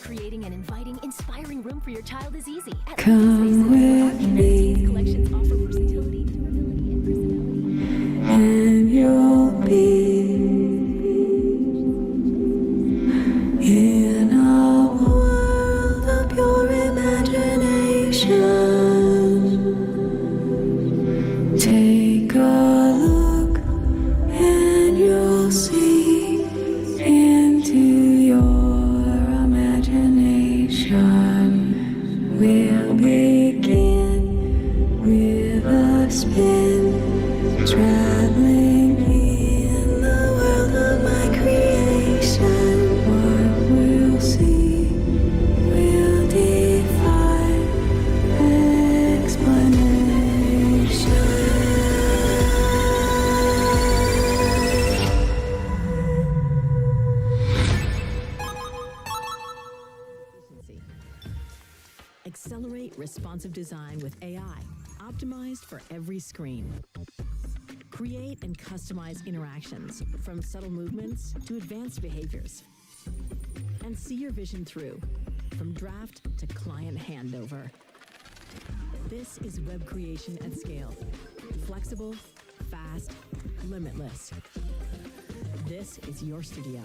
Creating an inviting, inspiring room for your child is easy. At Come with me, collections offer versatility, durability, and personality. and you'll be in a world of pure imagination. Take a look, and you'll see into your imagination. We'll begin with a spin, traveling in the design with AI, optimized for every screen. Create and customize interactions, from subtle movements to advanced behaviors. And see your vision through, from draft to client handover. This is web creation at scale. Flexible, fast, limitless. This is your studio.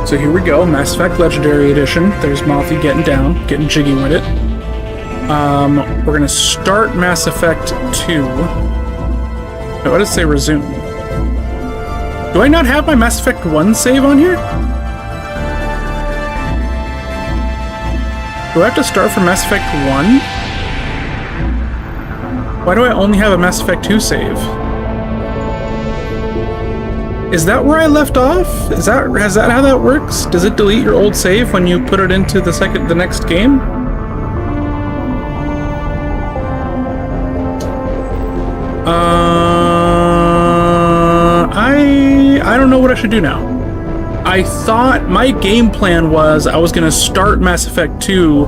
So here we go, Mass Effect Legendary Edition. There's Mothy getting down, getting jiggy with it. We're gonna start Mass Effect 2. No, let us say resume. Do I not have my Mass Effect 1 save on here? Do I have to start from Mass Effect 1? Why do I only have a Mass Effect 2 save? Is that where I left off? Is that how that works? Does it delete your old save when you put it into the next game? I don't know what I should do now. I thought my game plan was I was gonna start Mass Effect 2,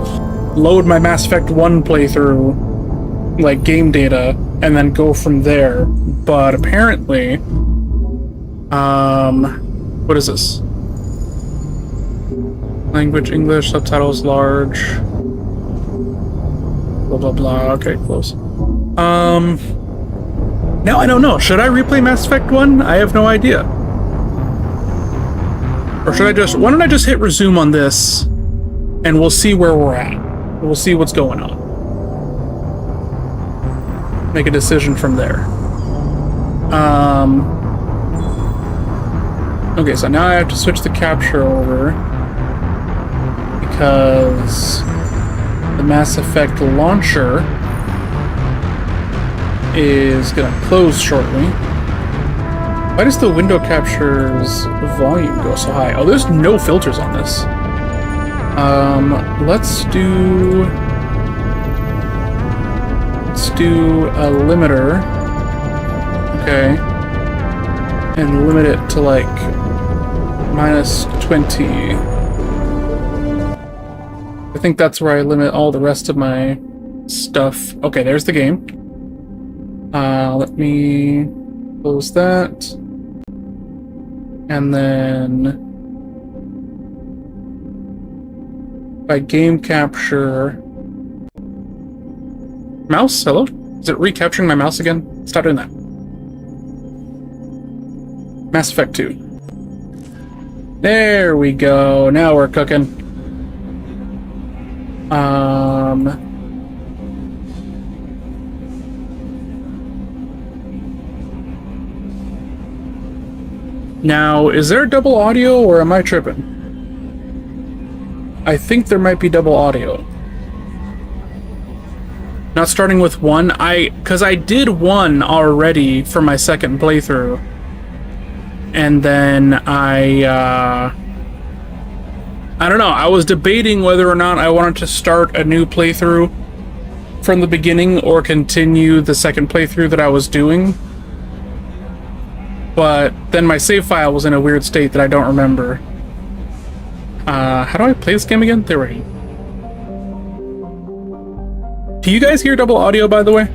load my Mass Effect 1 playthrough, like game data, and then go from there. But apparently, what is this? Language, English, subtitles, large. Blah, blah, blah. Okay, close. Now I don't know. Should I replay Mass Effect 1? I have no idea. Or should I why don't I just hit resume on this, and we'll see where we're at. We'll see what's going on. Make a decision from there. Okay, so now I have to switch the capture over because the Mass Effect launcher is gonna close shortly. Why does the window capture's volume go so high? Oh, there's no filters on this. Let's do a limiter. Okay. And limit it to like -20. I think that's where I limit all the rest of my stuff. Okay, there's the game. Let me close that. And then by game capture, mouse, hello? Is it recapturing my mouse again? Stop doing that. Mass Effect 2. There we go. Now we're cooking. Now, is there double audio or am I tripping? I think there might be double audio. Not starting with 1. Because I did 1 already for my second playthrough. And then I don't know, I was debating whether or not I wanted to start a new playthrough from the beginning or continue the second playthrough that I was doing. But then my save file was in a weird state that I don't remember. How do I play this game again? There we go. Do you guys hear double audio, by the way?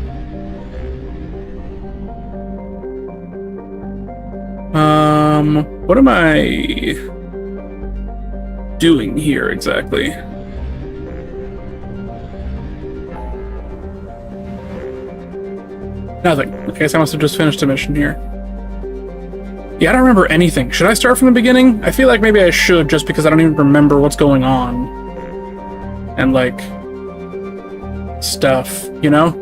What am I doing here exactly? Nothing. Okay, so I must have just finished a mission here. Yeah, I don't remember anything. Should I start from the beginning? I feel like maybe I should, just because I don't even remember what's going on. And, like, stuff, you know?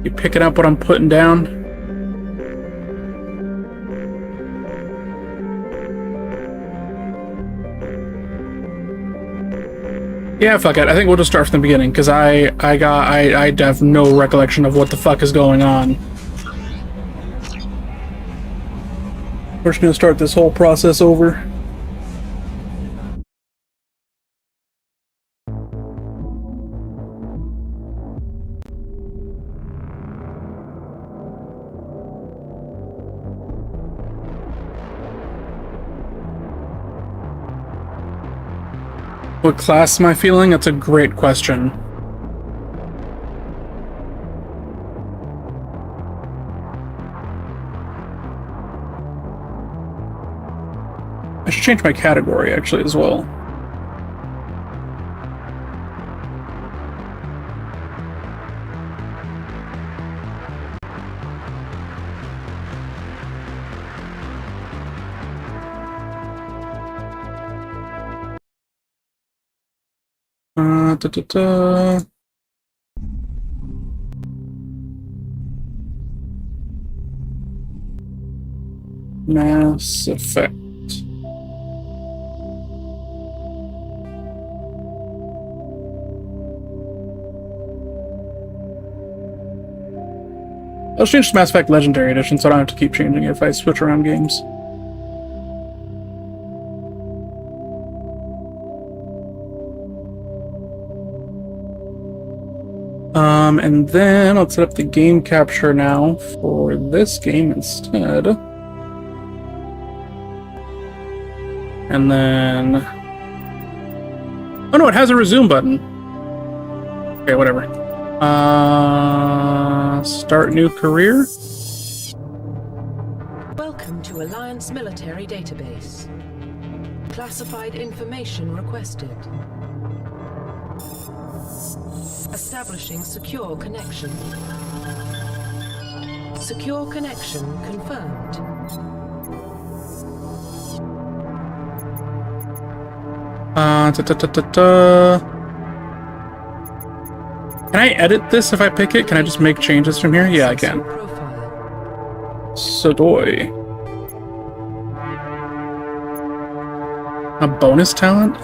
You picking up what I'm putting down? Yeah, fuck it. I think we'll just start from the beginning, because I have no recollection of what the fuck is going on. We're just gonna start this whole process over. What class am I feeling? That's a great question. I should change my category, actually, as well. Mass Effect. I'll change to Mass Effect Legendary Edition so I don't have to keep changing it if I switch around games. And then I'll set up the game capture now for this game instead. And then... oh no, it has a resume button. Okay, whatever. Start new career. Welcome to Alliance Military Database. Classified information requested. Establishing secure connection. Secure connection confirmed. Can I edit this if I pick it? Can I just make changes from here? Yeah, I can. Sodoy. A bonus talent?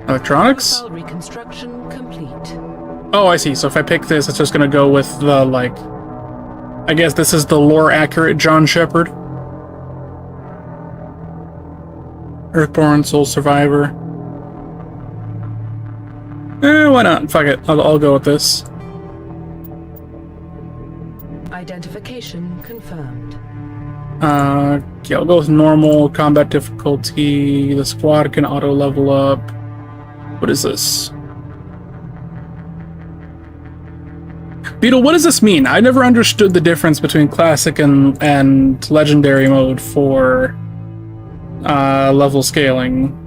Electronics? Reconstruction complete. Oh, I see. So if I pick this, it's just gonna go with the, like... I guess this is the lore-accurate John Shepard. Earthborn, Soul Survivor. Why not? Fuck it. I'll go with this. Identification confirmed. Okay, I'll go with normal combat difficulty. The squad can auto level up. What is this? Beetle, what does this mean? I never understood the difference between classic and legendary mode for level scaling.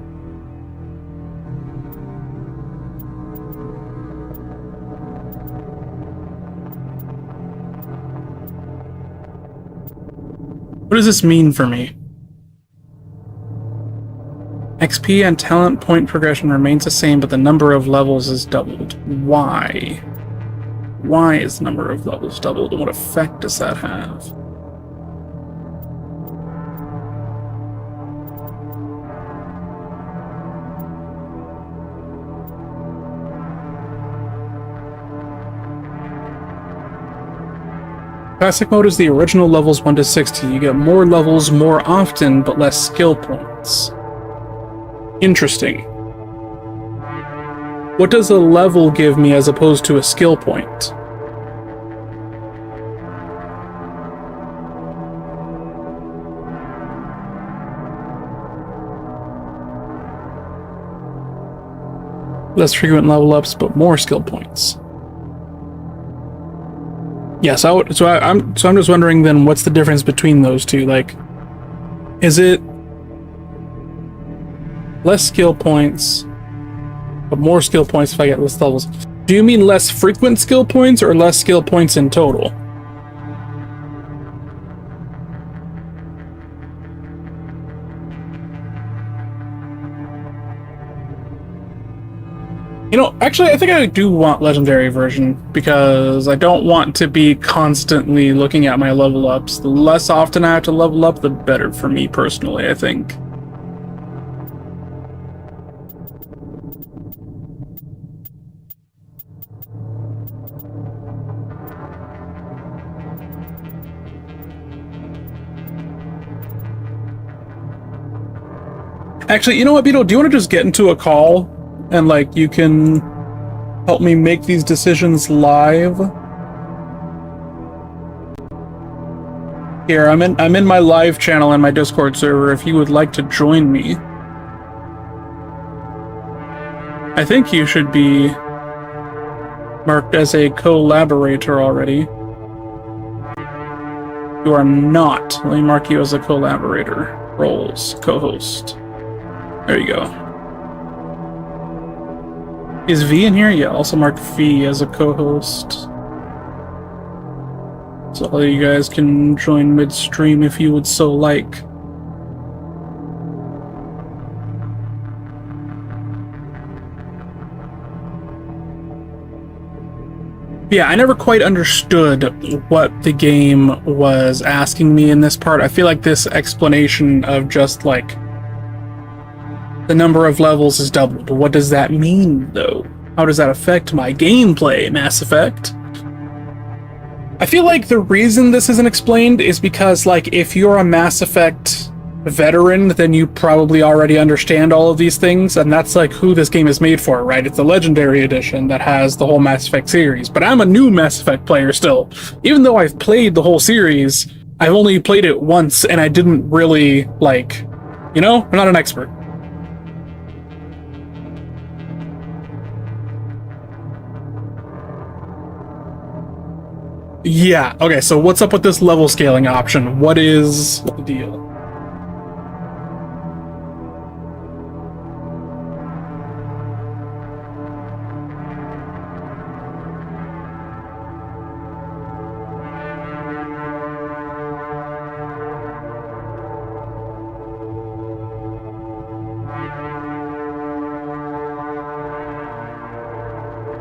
What does this mean for me? XP and talent point progression remains the same, but the number of levels is doubled. Why? Why is the number of levels doubled, and what effect does that have? Classic mode is the original levels 1 to 60. You get more levels more often, but less skill points. Interesting. What does a level give me as opposed to a skill point? Less frequent level ups, but more skill points. Yeah, so I'm just wondering then, what's the difference between those two? Like, is it less skill points, but more skill points if I get less levels? Do you mean less frequent skill points or less skill points in total? You know, actually, I think I do want Legendary version, because I don't want to be constantly looking at my level ups. The less often I have to level up, the better for me personally, I think. Actually, you know what, Beetle? Do you want to just get into a call? And, like, you can help me make these decisions live? Here, I'm in my live channel in my Discord server if you would like to join me. I think you should be marked as a collaborator already. You are not. Let me mark you as a collaborator. Roles, co-host. There you go. Is V in here? Yeah, also mark V as a co-host. So all you guys can join midstream if you would so like. Yeah, I never quite understood what the game was asking me in this part. I feel like this explanation of just like the number of levels is doubled. What does that mean, though? How does that affect my gameplay, Mass Effect? I feel like the reason this isn't explained is because, like, if you're a Mass Effect veteran, then you probably already understand all of these things, and that's, like, who this game is made for, right? It's the Legendary Edition that has the whole Mass Effect series. But I'm a new Mass Effect player still. Even though I've played the whole series, I've only played it once, and I didn't really, like, you know? I'm not an expert. Yeah, okay, so what's up with this level scaling option? What is the deal?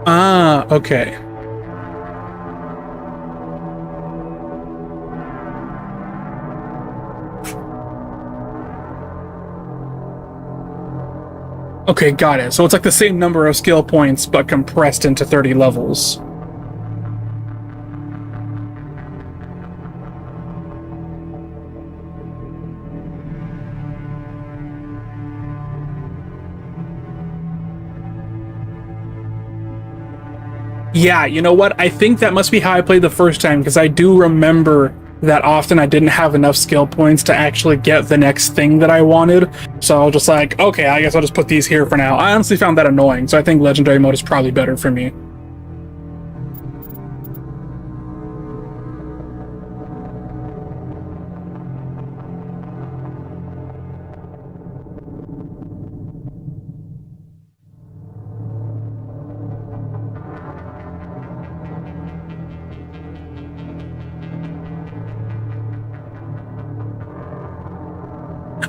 Ah, okay. Okay, got it. So it's like the same number of skill points, but compressed into 30 levels. Yeah, you know what? I think that must be how I played the first time, because I do remember that often I didn't have enough skill points to actually get the next thing that I wanted. So I was just like, okay, I guess I'll just put these here for now. I honestly found that annoying, so I think Legendary mode is probably better for me.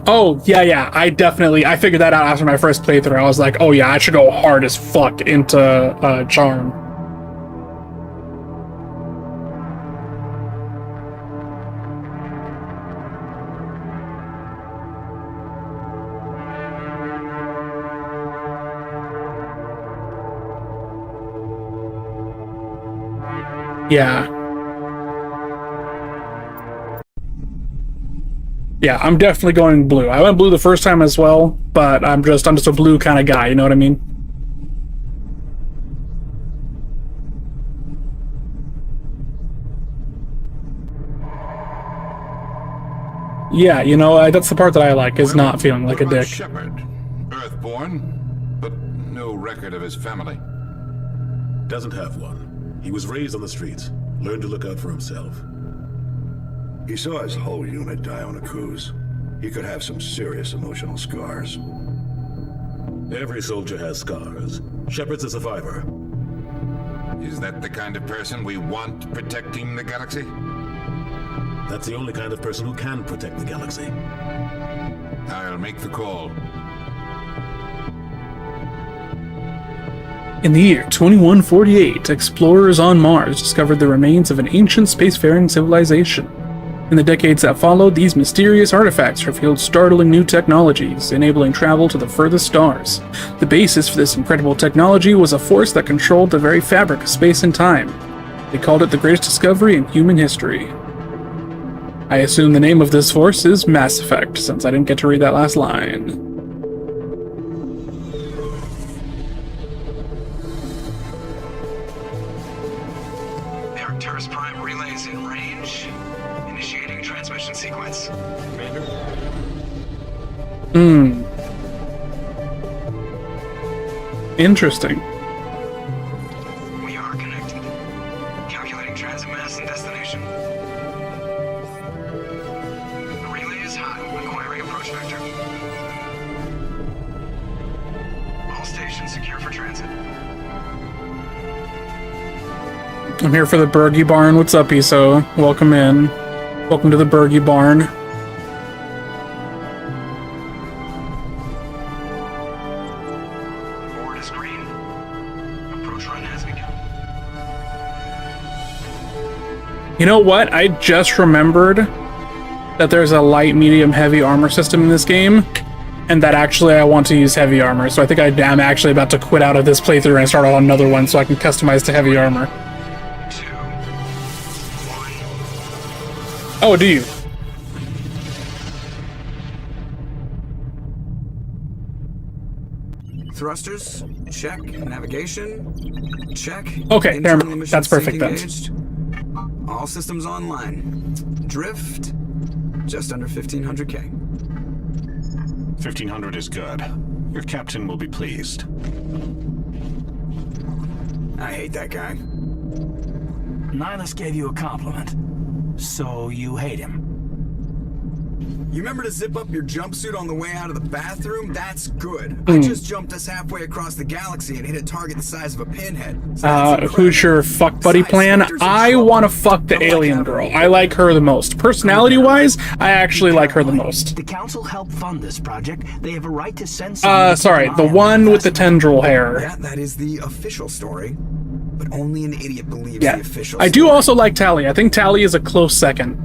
Oh, yeah, I figured that out after my first playthrough. I was like, oh yeah, I should go hard as fuck into Charm. Yeah. Yeah, I'm definitely going blue. I went blue the first time as well, but I'm just a blue kind of guy, you know what I mean? Yeah, you know, that's the part that I like, is not feeling like a dick. Shepard, Earthborn, but no record of his family. Doesn't have one. He was raised on the streets. Learned to look out for himself. He saw his whole unit die on a cruise. He could have some serious emotional scars. Every soldier has scars. Shepard's a survivor. Is that the kind of person we want protecting the galaxy? That's the only kind of person who can protect the galaxy. I'll make the call. In the year 2148, explorers on Mars discovered the remains of an ancient spacefaring civilization. In the decades that followed, these mysterious artifacts revealed startling new technologies, enabling travel to the furthest stars. The basis for this incredible technology was a force that controlled the very fabric of space and time. They called it the greatest discovery in human history. I assume the name of this force is Mass Effect, since I didn't get to read that last line. Arcturus Prime relays in range. Initiating transmission sequence. Commander? Interesting. We are connected. Calculating transit mass and destination. The relay is hot. Acquiring approach vector. All stations secure for transit. I'm here for the Bergie Barn. What's up, ESO? Welcome in. Welcome to the Bergie Barn. Board is green. Approach run has begun. You know what? I just remembered that there's a light, medium, heavy armor system in this game, and that actually I want to use heavy armor. So I think I'm actually about to quit out of this playthrough and start on another one so I can customize to heavy armor. 2, 1. Oh, do you? Thrusters, check. Navigation, check. Okay, there, Internal emissions that's perfect sync then. engaged. All systems online. Drift, just under 1500K. 1500 is good. Your captain will be pleased. I hate that guy. Nihilus gave you a compliment, so you hate him. You remember to zip up your jumpsuit on the way out of the bathroom? That's good. I just jumped us halfway across the galaxy and hit a target the size of a pinhead. So that's Who's your fuck buddy plan? I want to fuck the alien girl. I like her the most. Personality-wise, I actually like her the most. The council helped fund this project. They have a right to send Sorry, the one with the tendril hair. Yeah, that is the official story. But only an idiot believes Yeah, the official I do story. also like Tali. I think Tali is a close second.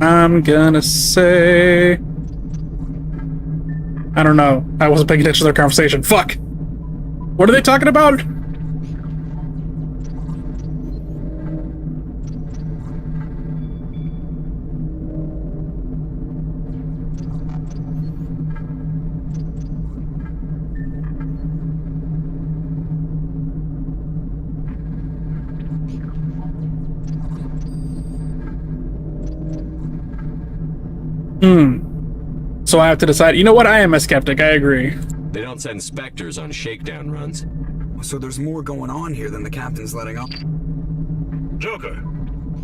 I'm gonna say... I don't know. I wasn't paying attention to their conversation. Fuck! What are they talking about? So I have to decide. You know what? I am a skeptic. I agree. They don't send Spectres on shakedown runs. So there's more going on here than the captain's letting on. Joker,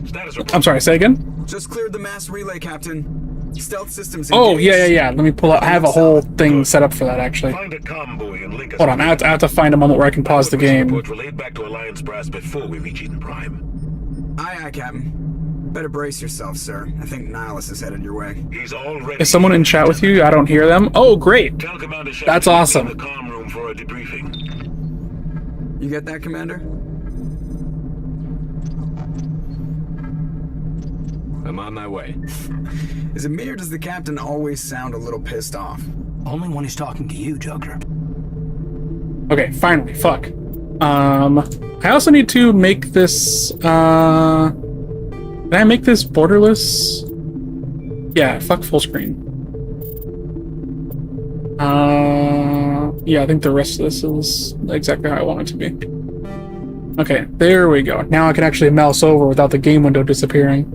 status report. I'm sorry, say again? Just cleared the mass relay, Captain. Stealth systems Oh, engaged. yeah. Let me pull up. I have a whole thing set up for that, actually. Find a comm buoy and link us. Hold on. I have to find a moment where I can pause the game. Report relayed back to Alliance Brass before we reach Eden Prime. Aye, Captain. Better brace yourself, sir. I think Nihilus is headed your way. He's already. Is someone in chat with you? I don't hear them. Oh, great. Tell Commander Shepard That's to be awesome. in the comm room for a debriefing. You get that, Commander? I'm on my way. Is it me or does the captain always sound a little pissed off? Only when he's talking to you, Joker. Okay, finally, fuck. I also need to make this, Can I make this borderless? Yeah, fuck full screen. Yeah, I think the rest of this is exactly how I want it to be. Okay, there we go. Now I can actually mouse over without the game window disappearing.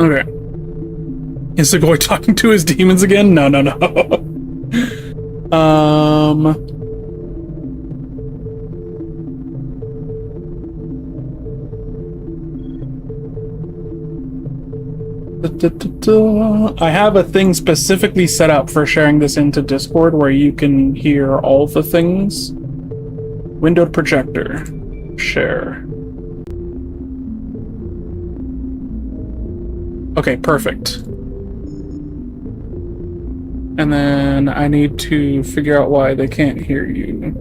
Okay. Is the guy talking to his demons again? No. I have a thing specifically set up for sharing this into Discord where you can hear all the things. Windowed projector. Share. Okay, perfect. And then I need to figure out why they can't hear you.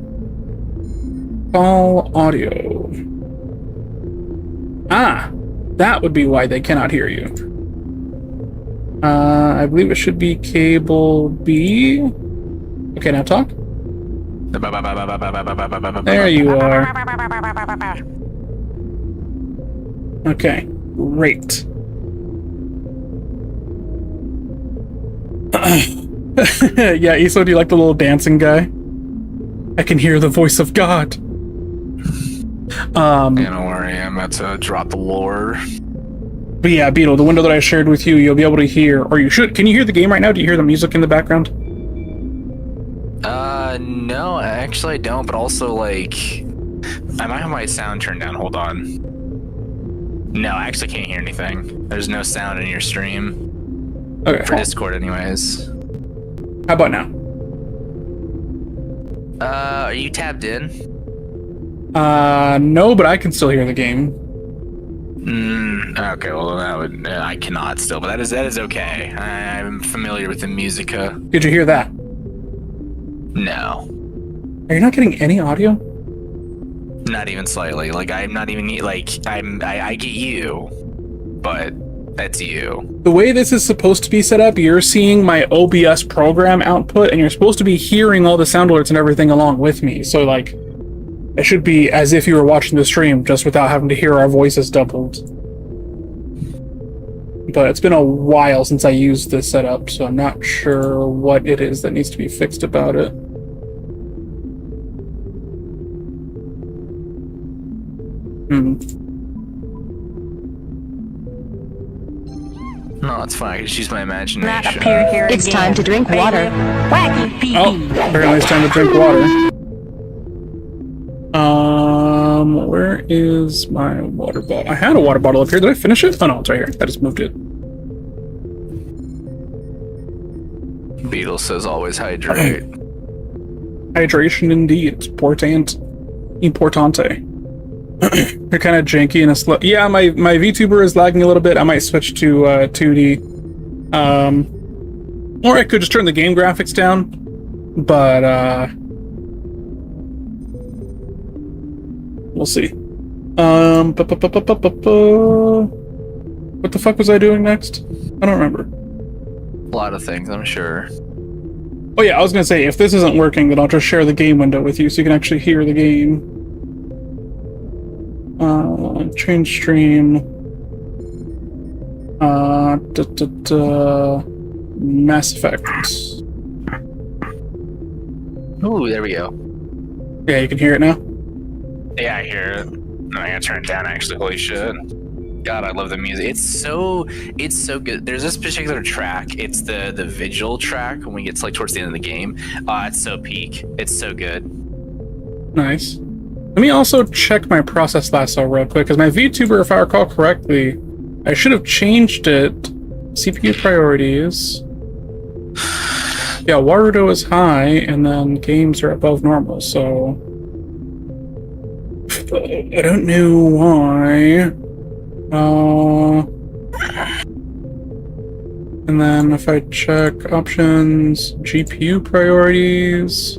Call audio. Ah! That would be why they cannot hear you. I believe it should be cable B. Okay, now talk. There you are. Okay, great. Yeah, Iso, do you like the little dancing guy? I can hear the voice of God. Don't worry, I'm about to drop the lore. But yeah, Beetle, the window that I shared with you, you'll be able to hear, or you should. Can you hear the game right now? Do you hear the music in the background? No, actually I don't, but also, like, I might have my sound turned down. Hold on. No, I actually can't hear anything. There's no sound in your stream. Okay. For Discord, anyways. How about now? Are you tabbed in? No, but I can still hear the game. Okay, well that would I cannot still, but that is okay. I'm familiar with the Musica. Did you hear that? No. Are you not getting any audio? Not even slightly. Like I'm not even like I get you, but that's you. The way this is supposed to be set up, you're seeing my OBS program output, and you're supposed to be hearing all the sound alerts and everything along with me. So like, it should be as if you were watching the stream, just without having to hear our voices doubled. But it's been a while since I used this setup, so I'm not sure what it is that needs to be fixed about it. No, it's fine. I can just use my imagination. Not appear here it's again. Time to drink water. Wacky pee. Oh, apparently it's time to drink water. Where is my water bottle? I had a water bottle up here. Did I finish it? Oh no, it's right here. I just moved it. Beetle says always hydrate. Hydration indeed. It's importante. You're kind of janky and a slow. Yeah, my VTuber is lagging a little bit. I might switch to 2D. Or I could just turn the game graphics down. But we'll see. What the fuck was I doing next? I don't remember. A lot of things, I'm sure. Oh yeah, I was gonna say, if this isn't working, then I'll just share the game window with you so you can actually hear the game. Change stream. Mass Effect. Ooh, there we go. Yeah, you can hear it now? Yeah, I hear it. No, I gotta turn it down, actually. Holy shit. God, I love the music. It's so good. There's this particular track. It's the Vigil track when we get to, like, towards the end of the game. It's so peak. It's so good. Nice. Let me also check my process lasso real quick, because my VTuber, if I recall correctly, I should have changed it. CPU priorities. Yeah, Warudo is high, and then games are above normal, so I don't know why. And then if I check options, GPU priorities,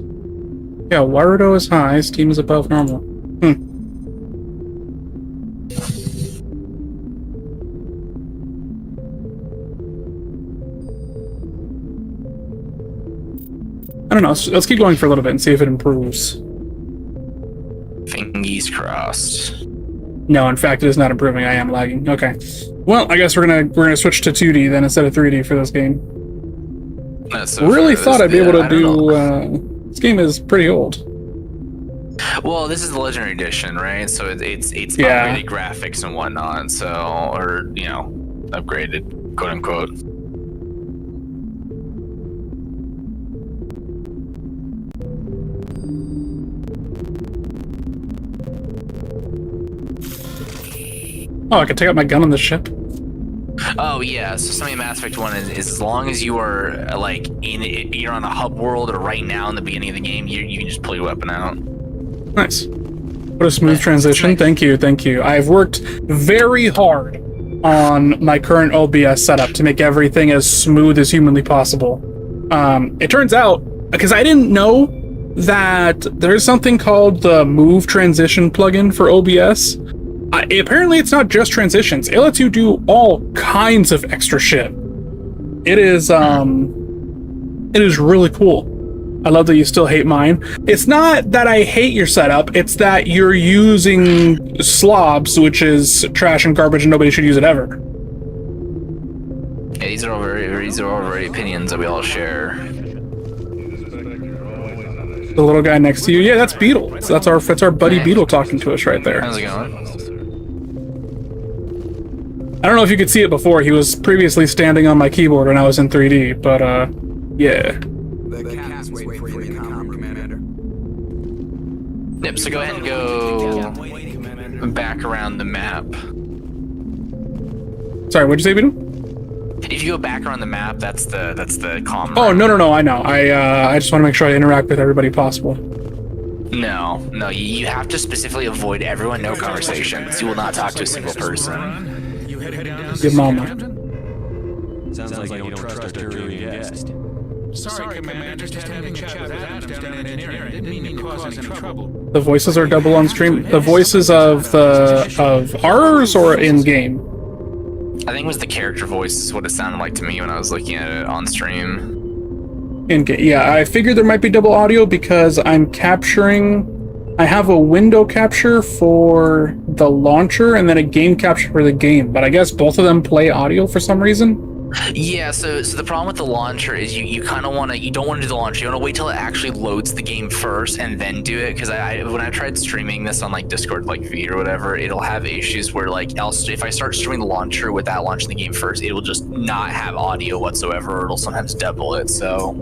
yeah, Warudo is high, Steam is above normal. I don't know. Let's keep going for a little bit and see if it improves. Fingies crossed. No, in fact, it is not improving. I am lagging. Okay. Well, I guess we're gonna switch to 2D then instead of 3D for this game. Really thought I'd be able to do. This game is pretty old. Well, this is the Legendary Edition, right? So it's upgraded graphics and whatnot. So, or upgraded, quote unquote. Oh, I can take out my gun on the ship. Oh yeah, so something in Mass Effect 1 is as long as you are you're on a hub world or right now in the beginning of the game, you can just pull your weapon out. Nice. What a smooth transition. Thank you. I've worked very hard on my current OBS setup to make everything as smooth as humanly possible. It turns out, because I didn't know that there's something called the Move Transition plugin for OBS. Apparently it's not just transitions. It lets you do all kinds of extra shit. It is really cool. I love that you still hate mine. It's not that I hate your setup, it's that you're using slobs, which is trash and garbage and nobody should use it ever. Yeah, these are all very opinions that we all share. The little guy next to you, yeah, that's Beetle. So that's our buddy Beetle talking to us right there. How's it going? I don't know if you could see it before. He was previously standing on my keyboard when I was in 3D, but yeah. The captain's waiting for you in the comm room, Commander. Yep, so go ahead and go back around the map. Sorry, what'd you say, Beetle? If you go back around the map, that's the comm room. Oh, no, I know. I just want to make sure I interact with everybody possible. No, you have to specifically avoid everyone, no conversations. You will not talk to a single person. Your mama. Sounds like you don't trust our Turian guest. Sorry, Commander, just having a chat with Adams down in engineering. Didn't mean to cause any trouble. The voices are double on stream. The voices of ours or in game? I think it was the character voice is what it sounded like to me when I was looking at it on stream. In game, yeah. I figured there might be double audio because I'm capturing. I have a window capture for the launcher and then a game capture for the game, but I guess both of them play audio for some reason. Yeah, so the problem with the launcher is you kind of you don't want to do the launcher. You want to wait till it actually loads the game first and then do it. Because when I tried streaming this on like Discord, like V or whatever, it'll have issues where like if I start streaming the launcher without launching the game first, it will just not have audio whatsoever. Or it'll sometimes double it. So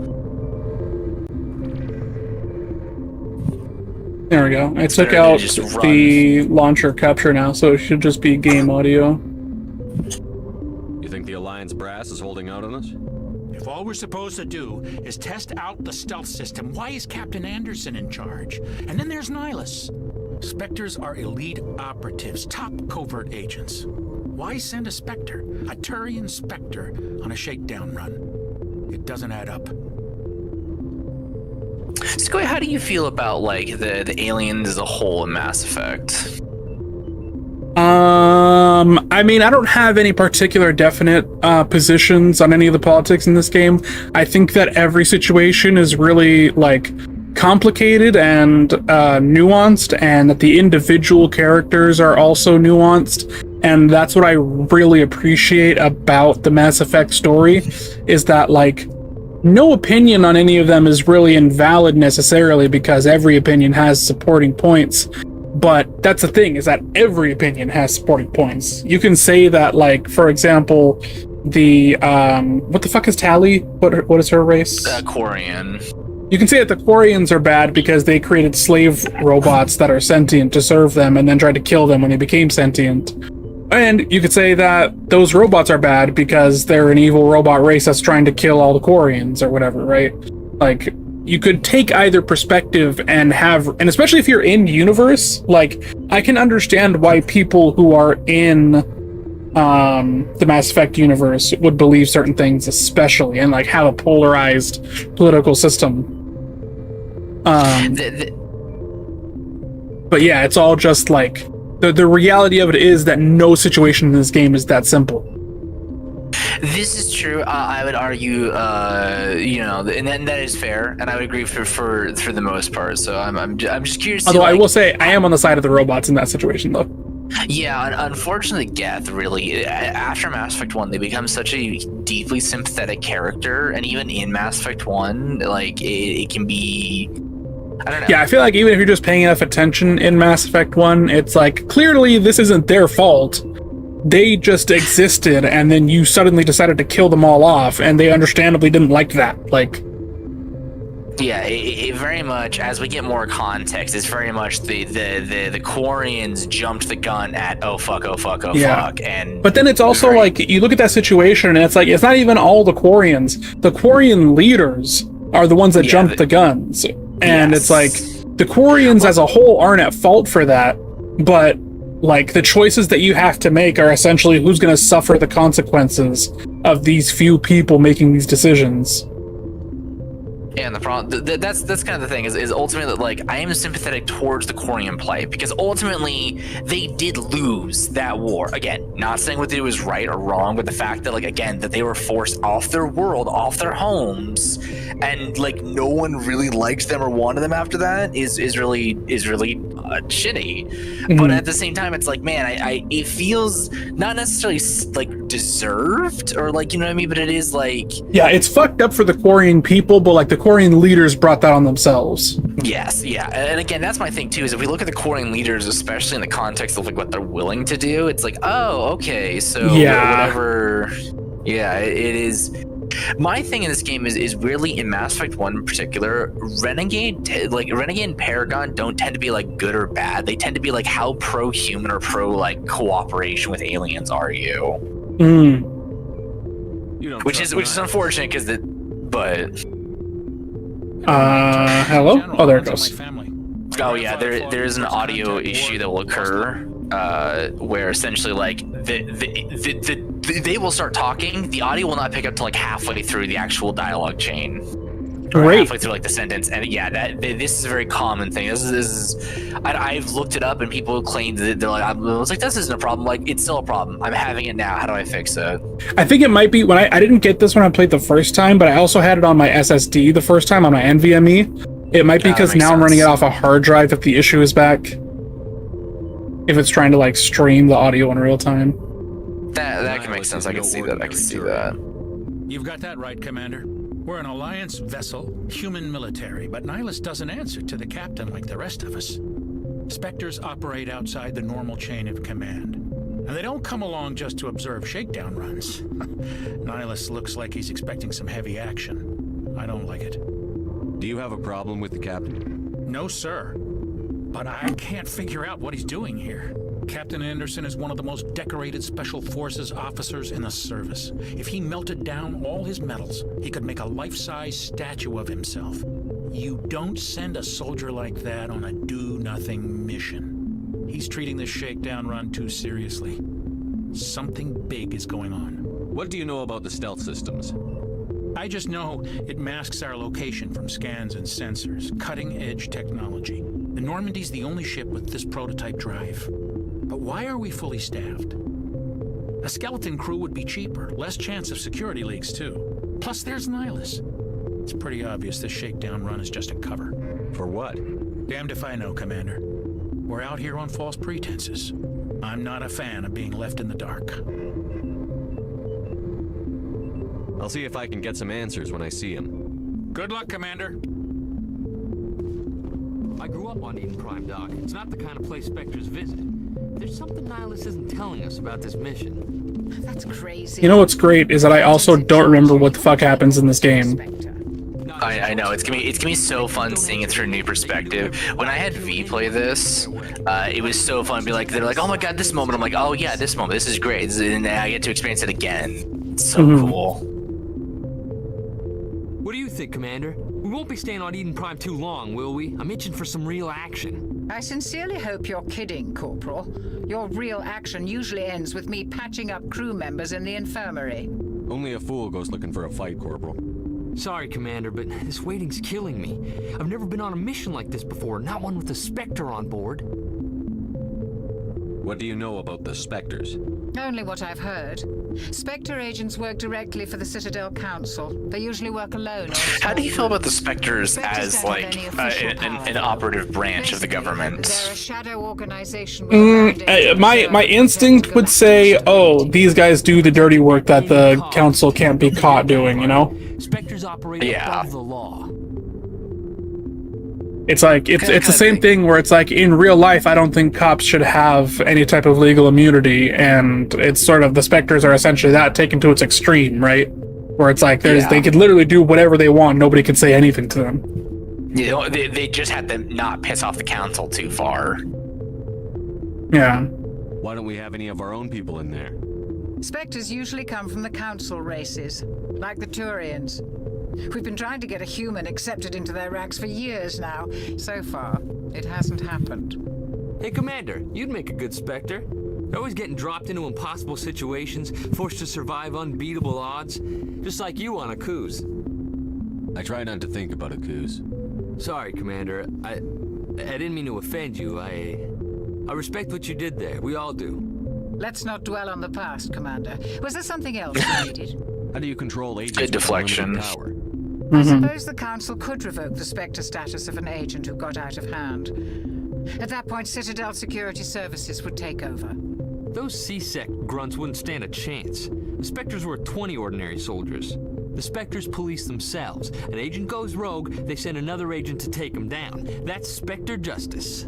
there we go. I took out the launcher capture now, so it should just be game audio. You think the Alliance brass is holding out on us? If all we're supposed to do is test out the stealth system, why is Captain Anderson in charge? And then there's Nihilus. Spectres are elite operatives, top covert agents. Why send a Spectre, a Turian Spectre, on a shakedown run? It doesn't add up. Skoy, how do you feel about like the aliens as a whole in Mass Effect? I mean, I don't have any particular definite positions on any of the politics in this game. I think that every situation is really like complicated and nuanced, and that the individual characters are also nuanced. And that's what I really appreciate about the Mass Effect story, is that like no opinion on any of them is really invalid necessarily, because every opinion has supporting points. But that's the thing, is that every opinion has supporting points. You can say that, like, for example, the what the fuck is Tali? What is her race? Quarian. You can say that the Quarians are bad because they created slave robots that are sentient to serve them and then tried to kill them when they became sentient. And you could say that those robots are bad because they're an evil robot race that's trying to kill all the Quarians or whatever, right? Like, you could take either perspective and especially if you're in universe, like, I can understand why people who are in the Mass Effect universe would believe certain things, especially, and like have a polarized political system. But yeah, it's all just like the reality of it is that no situation in this game is that simple. This is true. I would argue, you know, and that is fair, and I would agree for the most part. So I'm just curious. Although I will say, I am on the side of the robots in that situation, though. Yeah, unfortunately, Geth really, after Mass Effect 1, they become such a deeply sympathetic character, and even in Mass Effect 1, like, it can be... I don't know. Yeah, I feel like even if you're just paying enough attention in Mass Effect 1, it's like, clearly this isn't their fault. They just existed, and then you suddenly decided to kill them all off, and they understandably didn't like that. Like... Yeah, it very much, as we get more context, it's very much the Quarians jumped the gun at oh fuck, and... But then it's also like, you look at that situation, and it's like, it's not even all the Quarians. The Quarian leaders are the ones that jumped the guns. And it's like, the Quarians as a whole aren't at fault for that, but, like, the choices that you have to make are essentially who's going to suffer the consequences of these few people making these decisions. Yeah, and the problem, that's kind of the thing, is ultimately, like, I am sympathetic towards the Quarian plight, because ultimately, they did lose that war. Again, not saying what they did was right or wrong, but the fact that, like, again, that they were forced off their world, off their homes, and, like, no one really liked them or wanted them after that is really shitty. Mm-hmm. But at the same time, it's like, man, it feels not necessarily, like, deserved, or, like, you know what I mean, but it is, like... Yeah, it's fucked up for the Quarian people, but, like, the Quarian leaders brought that on themselves. Yes, yeah, and again, that's my thing too, is if we look at the Quarian leaders, especially in the context of like what they're willing to do, it's like, oh, okay, so whatever. Yeah, it is. My thing in this game is weirdly, in Mass Effect 1 in particular, Renegade and Paragon don't tend to be like good or bad. They tend to be like, how pro-human or pro-like cooperation with aliens are you? Which is unfortunate, because hello? Oh, there it goes. Oh yeah, there's an audio issue that will occur where essentially like they will start talking. The audio will not pick up till like halfway through the actual dialogue chain. Great. Halfway through like the sentence, and yeah, this is a very common thing. This is I've looked it up, and people claim that they're like, I was like, this isn't a problem. Like, it's still a problem. I'm having it now. How do I fix it? I think it might be when I didn't get this when I played the first time, but I also had it on my SSD the first time on my NVMe. It might be because now I'm running it off a hard drive if the issue is back. If it's trying to like stream the audio in real time. That can make sense. I can see that. I can see that. You've got that right, Commander. We're an Alliance vessel, human military, but Nihilus doesn't answer to the captain like the rest of us. Spectres operate outside the normal chain of command, and they don't come along just to observe shakedown runs. Nihilus looks like he's expecting some heavy action. I don't like it. Do you have a problem with the captain? No, sir. But I can't figure out what he's doing here. Captain Anderson is one of the most decorated Special Forces officers in the service. If he melted down all his medals, he could make a life-size statue of himself. You don't send a soldier like that on a do-nothing mission. He's treating this shakedown run too seriously. Something big is going on. What do you know about the stealth systems? I just know it masks our location from scans and sensors. Cutting-edge technology. The Normandy's the only ship with this prototype drive. But why are we fully staffed? A skeleton crew would be cheaper, less chance of security leaks too. Plus there's Nihilus. It's pretty obvious this shakedown run is just a cover. For what? Damned if I know, Commander. We're out here on false pretenses. I'm not a fan of being left in the dark. I'll see if I can get some answers when I see him. Good luck, Commander. I grew up on Eden Prime, Doc. It's not the kind of place Spectres visit. There's something Nihilus isn't telling us about this mission. That's crazy. You know what's great is that I also don't remember what the fuck happens in this game. I know, it's gonna be so fun seeing it through a new perspective. When I had V play this, it was so fun. They're like, oh my god, this moment. I'm like, oh yeah, this moment. This is great. And I get to experience it again. It's so cool. What do you think, Commander? We won't be staying on Eden Prime too long, will we? I'm itching for some real action. I sincerely hope you're kidding, Corporal. Your real action usually ends with me patching up crew members in the infirmary. Only a fool goes looking for a fight, Corporal. Sorry, Commander, but this waiting's killing me. I've never been on a mission like this before, not one with a Spectre on board. What do you know about the Spectres? Only what I've heard. Spectre agents work directly for the Citadel Council. They usually work alone. How do you feel about the Spectres as like an operative branch of the government? They're a shadow organization. With My instinct would say, oh, these guys do the dirty work that the council can't be caught doing, you know? Spectres operate above the law. It's like it's the same thing where it's like in real life I don't think cops should have any type of legal immunity, and it's sort of the Spectres are essentially that taken to its extreme, right? Where it's like they could literally do whatever they want, nobody can say anything to them. You know, they just have to not piss off the council too far. Yeah. Why don't we have any of our own people in there? Spectres usually come from the council races, like the Turians. We've been trying to get a human accepted into their ranks for years now. So far, it hasn't happened. Hey, Commander, you'd make a good Spectre. You're always getting dropped into impossible situations, forced to survive unbeatable odds, just like you on Akuz. I try not to think about Akuz. Sorry, Commander. I didn't mean to offend you. I respect what you did there. We all do. Let's not dwell on the past, Commander. Was there something else you needed? How do you control agents? Good deflection. Power? I suppose the Council could revoke the Spectre status of an agent who got out of hand. At that point, Citadel Security Services would take over. Those C-Sec grunts wouldn't stand a chance. The Spectres were 20 ordinary soldiers. The Spectres police themselves. An agent goes rogue, they send another agent to take him down. That's Spectre justice.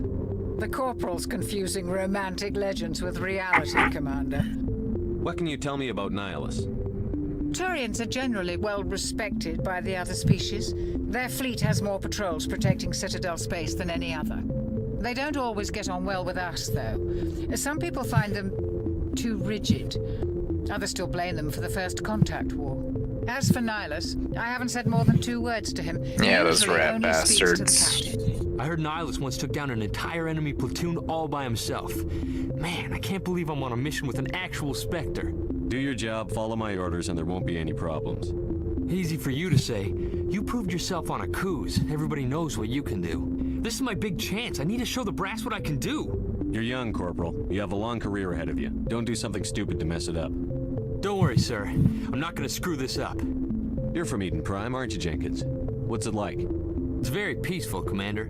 The Corporal's confusing romantic legends with reality, Commander. What can you tell me about Nihilus? Turians are generally well respected by the other species. Their fleet has more patrols protecting Citadel space than any other. They don't always get on well with us, though. Some people find them too rigid. Others still blame them for the First Contact War. As for Nihilus, I haven't said more than 2 words to him. Yeah, those Usually rat only speaks to the bastards. captain. I heard Nihilus once took down an entire enemy platoon all by himself. Man, I can't believe I'm on a mission with an actual Spectre. Do your job, follow my orders, and there won't be any problems. Easy for you to say. You proved yourself on Akuz. Everybody knows what you can do. This is my big chance. I need to show the brass what I can do. You're young, Corporal. You have a long career ahead of you. Don't do something stupid to mess it up. Don't worry, sir. I'm not gonna screw this up. You're from Eden Prime, aren't you, Jenkins? What's it like? It's very peaceful, Commander.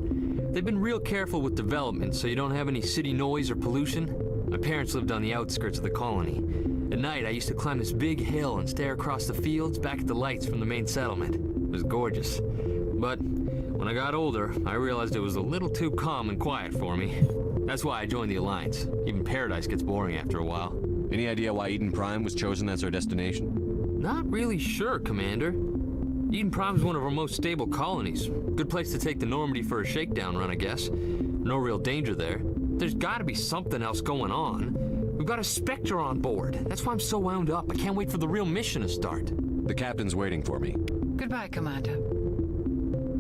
They've been real careful with development, so you don't have any city noise or pollution. My parents lived on the outskirts of the colony. At night, I used to climb this big hill and stare across the fields back at the lights from the main settlement. It was gorgeous. But when I got older, I realized it was a little too calm and quiet for me. That's why I joined the Alliance. Even Paradise gets boring after a while. Any idea why Eden Prime was chosen as our destination? Not really sure, Commander. Eden Prime is one of our most stable colonies. Good place to take the Normandy for a shakedown run, I guess. No real danger there. There's gotta be something else going on. We've got a Spectre on board. That's why I'm so wound up. I can't wait for the real mission to start. The captain's waiting for me. Goodbye, Commander.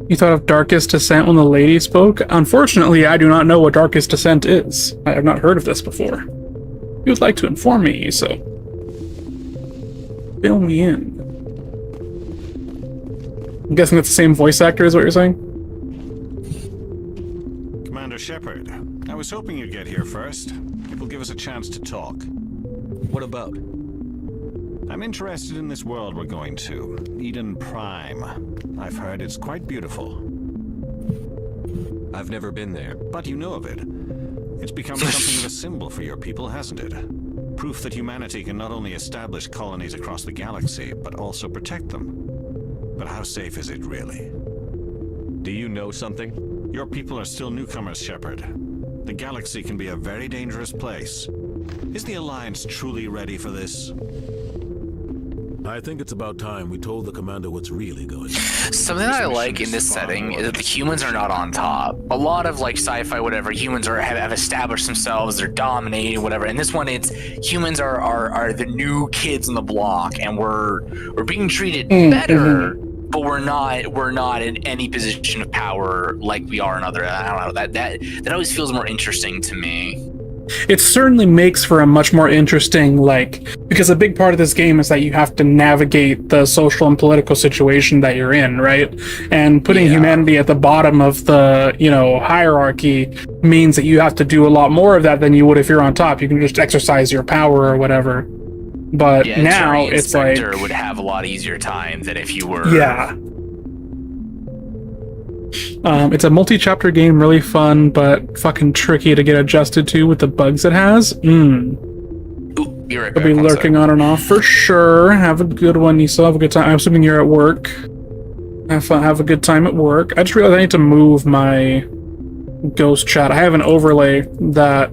You thought of Darkest Descent when the lady spoke? Unfortunately, I do not know what Darkest Descent is. I have not heard of this before. You would like to inform me, so fill me in. I'm guessing that's the same voice actor is what you're saying? Commander Shepard, I was hoping you'd get here first. It will give us a chance to talk. What about? I'm interested in this world we're going to, Eden Prime. I've heard it's quite beautiful. I've never been there. But you know of it. It's become something of a symbol for your people, hasn't it? Proof that humanity can not only establish colonies across the galaxy, but also protect them. But how safe is it, really? Do you know something? Your people are still newcomers, Shepard. The galaxy can be a very dangerous place. Is the Alliance truly ready for this? I think it's about time we told the commander what's really going on. Something that I like in this setting is that the humans are not on top. A lot of like sci-fi, whatever, humans have established themselves, they're dominating, whatever. And this one, it's humans are the new kids on the block, and we're being treated better, but we're not in any position of power like we are in other. I don't know, that always feels more interesting to me. It certainly makes for a much more interesting, because a big part of this game is that you have to navigate the social and political situation that you're in, right? And putting humanity at the bottom of the, hierarchy means that you have to do a lot more of that than you would if you're on top. You can just exercise your power or whatever. But Yeah, now Turian it's like, Spectre would have a lot easier time than if you were. yeah. It's a multi-chapter game, really fun, but fucking tricky to get adjusted to with the bugs it has. You're right. I'll be lurking on and off for sure. Have a good one. You still have a good time. I'm assuming you're at work. Have fun. Have a good time at work. I just realized I need to move my ghost chat. I have an overlay that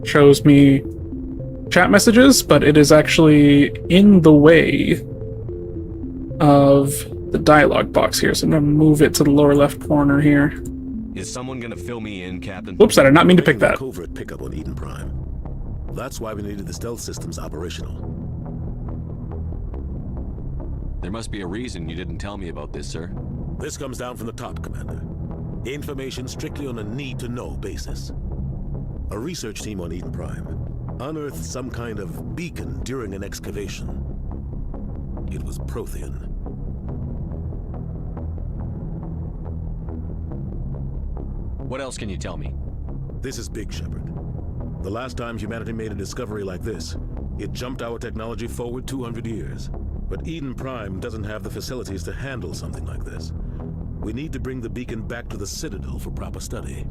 shows me chat messages, but it is actually in the way of the dialogue box here, so I'm gonna move it to the lower left corner here. Is someone gonna fill me in, Captain? Whoops, I did not mean to pick that. Covert pickup on Eden Prime. That's why we needed the stealth systems operational. There must be a reason you didn't tell me about this, sir. This comes down from the top, Commander. Information strictly on a need-to-know basis. A research team on Eden Prime unearthed some kind of beacon during an excavation. It was Prothean. What else can you tell me? This is big, Shepard. The last time humanity made a discovery like this, it jumped our technology forward 200 years. But Eden Prime doesn't have the facilities to handle something like this. We need to bring the beacon back to the Citadel for proper study.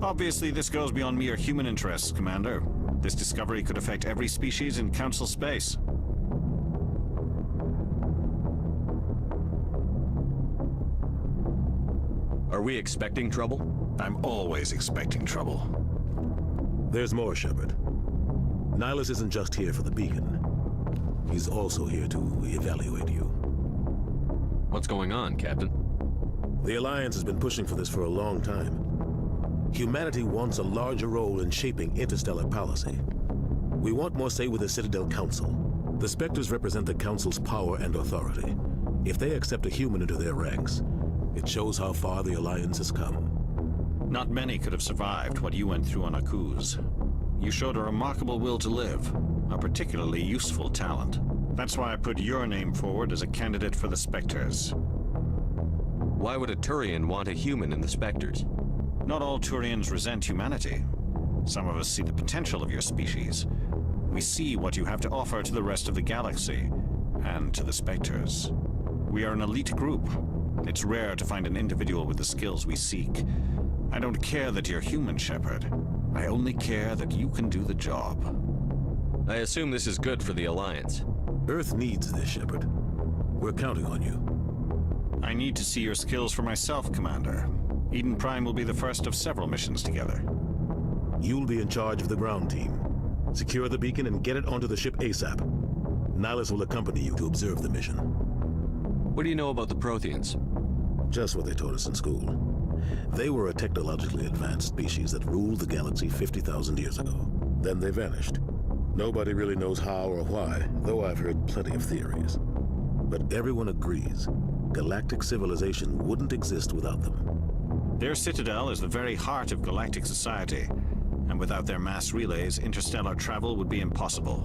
Obviously, this goes beyond mere human interests, Commander. This discovery could affect every species in Council space. Are we expecting trouble? I'm always expecting trouble. There's more, Shepard. Nihilus isn't just here for the beacon. He's also here to evaluate you. What's going on, Captain? The Alliance has been pushing for this for a long time. Humanity wants a larger role in shaping interstellar policy. We want more say with the Citadel Council. The Spectres represent the Council's power and authority. If they accept a human into their ranks, it shows how far the Alliance has come. Not many could have survived what you went through on Akuz. You showed a remarkable will to live, a particularly useful talent. That's why I put your name forward as a candidate for the Spectres. Why would a Turian want a human in the Spectres? Not all Turians resent humanity. Some of us see the potential of your species. We see what you have to offer to the rest of the galaxy, and to the Spectres. We are an elite group. It's rare to find an individual with the skills we seek. I don't care that you're human, Shepard. I only care that you can do the job. I assume this is good for the Alliance. Earth needs this, Shepard. We're counting on you. I need to see your skills for myself, Commander. Eden Prime will be the first of several missions together. You'll be in charge of the ground team. Secure the beacon and get it onto the ship ASAP. Nihilus will accompany you to observe the mission. What do you know about the Protheans? Just what they taught us in school. They were a technologically advanced species that ruled the galaxy 50,000 years ago. Then they vanished. Nobody really knows how or why, though I've heard plenty of theories. But everyone agrees, galactic civilization wouldn't exist without them. Their citadel is the very heart of galactic society, and without their mass relays, interstellar travel would be impossible.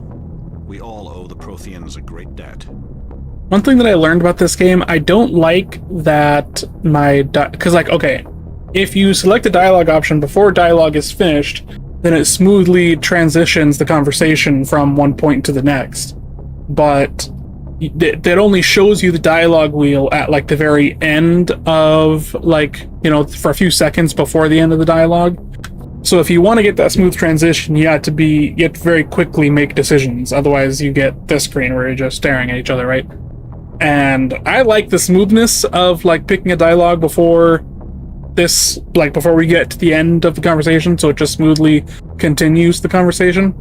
We all owe the Protheans a great debt. One thing that I learned about this game, I don't like that because like, okay, if you select a dialogue option before dialogue is finished, then it smoothly transitions the conversation from one point to the next. But that only shows you the dialogue wheel at like the very end of, like, you know, for a few seconds before the end of the dialogue. So if you want to get that smooth transition, you have to very quickly make decisions. Otherwise you get this screen where you're just staring at each other, right? And I like the smoothness of like picking a dialogue before this, like before we get to the end of the conversation, so it just smoothly continues the conversation.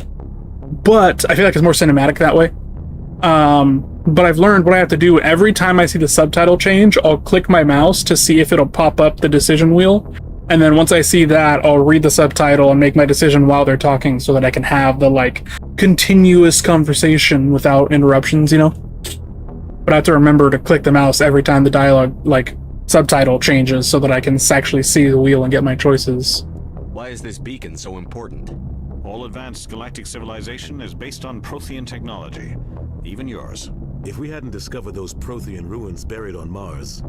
But I feel like it's more cinematic that way. But I've learned what I have to do every time I see the subtitle change. I'll click my mouse to see if it'll pop up the decision wheel. And then once I see that, I'll read the subtitle and make my decision while they're talking so that I can have the like continuous conversation without interruptions, you know? But I have to remember to click the mouse every time the dialogue, like, subtitle changes so that I can actually see the wheel and get my choices. Why is this beacon so important? All advanced galactic civilization is based on Prothean technology, even yours. If we hadn't discovered those Prothean ruins buried on Mars,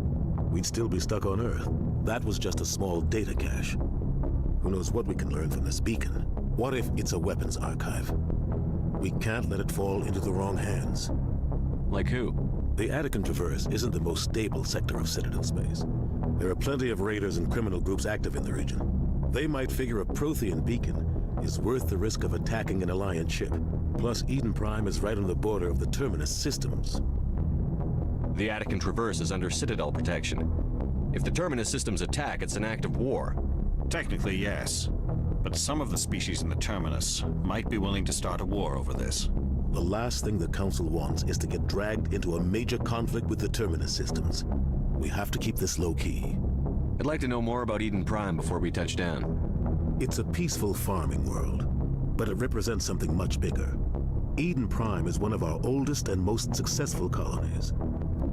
we'd still be stuck on Earth. That was just a small data cache. Who knows what we can learn from this beacon? What if it's a weapons archive? we can't let it fall into the wrong hands. Like who? The Attican Traverse isn't the most stable sector of Citadel space. There are plenty of raiders and criminal groups active in the region. They might figure a Prothean beacon is worth the risk of attacking an Alliance ship. Plus, Eden Prime is right on the border of the Terminus systems. The Attican Traverse is under Citadel protection. If the Terminus systems attack, it's an act of war. Technically, yes. But some of the species in the Terminus might be willing to start a war over this. The last thing the Council wants is to get dragged into a major conflict with the Terminus systems. We have to keep this low-key. I'd like to know more about Eden Prime before we touch down. It's a peaceful farming world, but it represents something much bigger. Eden Prime is one of our oldest and most successful colonies.